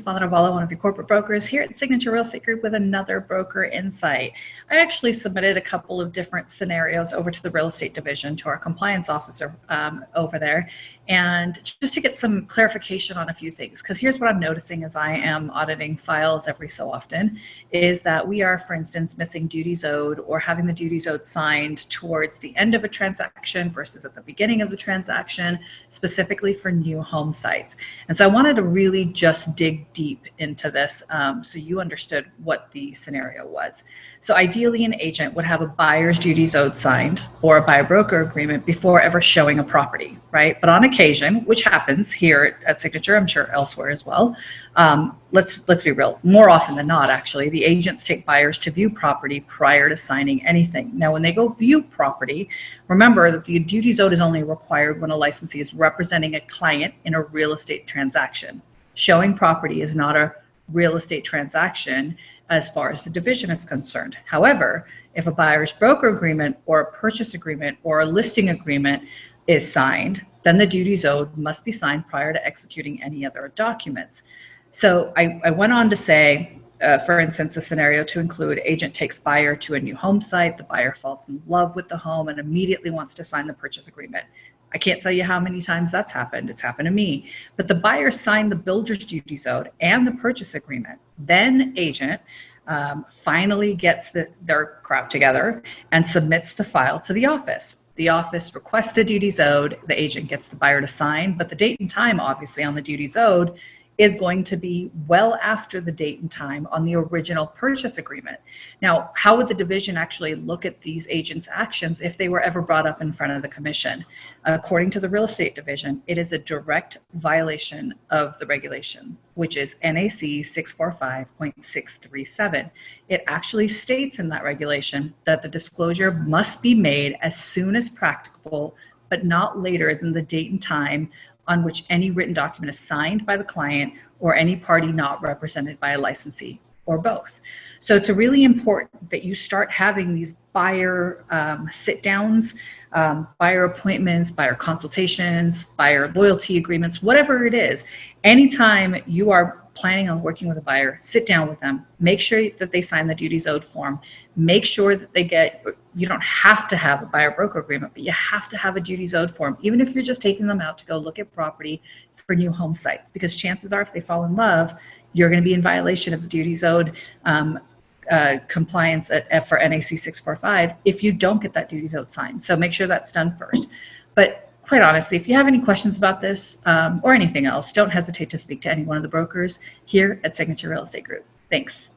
Vandana, one of your corporate brokers here at Signature Real Estate Group with another broker insight. I actually submitted a couple of different scenarios over to the real estate division, to our compliance officer over there, and just to get some clarification on a few things. Because here's what I'm noticing as I am auditing files every so often, is that we are, for instance, missing duties owed or having the duties owed signed towards the end of a transaction versus at the beginning of the transaction, specifically for new home sites. And so I wanted to really just dig deep into this so you understood what the scenario was. So ideally, an agent would have a buyer's duties owed signed or a buyer broker agreement before ever showing a property, right? But on occasion, which happens here at Signature, I'm sure elsewhere as well, let's be real, more often than not, actually, the agents take buyers to view property prior to signing anything. Now, when they go view property, remember that the duties owed is only required when a licensee is representing a client in a real estate transaction. Showing property is not a real estate transaction as far as the division is concerned. However, if a buyer's broker agreement or a purchase agreement or a listing agreement is signed, then the duties owed must be signed prior to executing any other documents. So I went on to say, for instance, a scenario to include: agent takes buyer to a new home site, the buyer falls in love with the home and immediately wants to sign the purchase agreement. I can't tell you how many times that's happened. It's happened to me. But the buyer signed the builder's duties owed and the purchase agreement. Then agent finally gets their crap together and submits the file to the office. The office requests the duties owed. The agent gets the buyer to sign, but the date and time, obviously, on the duties owed is going to be well after the date and time on the original purchase agreement. Now, how would the division actually look at these agents' actions if they were ever brought up in front of the commission? According to the real estate division, it is a direct violation of the regulation, which is NAC 645.637. It actually states in that regulation that the disclosure must be made as soon as practicable, but not later than the date and time on which any written document is signed by the client or any party not represented by a licensee, or both. So it's really important that you start having these buyer sit downs, buyer appointments, buyer consultations, buyer loyalty agreements, whatever it is. Anytime you are planning on working with a buyer, sit down with them, make sure that they sign the duties owed form, make sure that they you don't have to have a buyer broker agreement, but you have to have a duties owed form, even if you're just taking them out to go look at property for new home sites, because chances are if they fall in love, you're going to be in violation of the duties owed compliance for NAC 645 if you don't get that duties owed signed. So make sure that's done first. But quite honestly, if you have any questions about this or anything else, don't hesitate to speak to any one of the brokers here at Signature Real Estate Group. Thanks.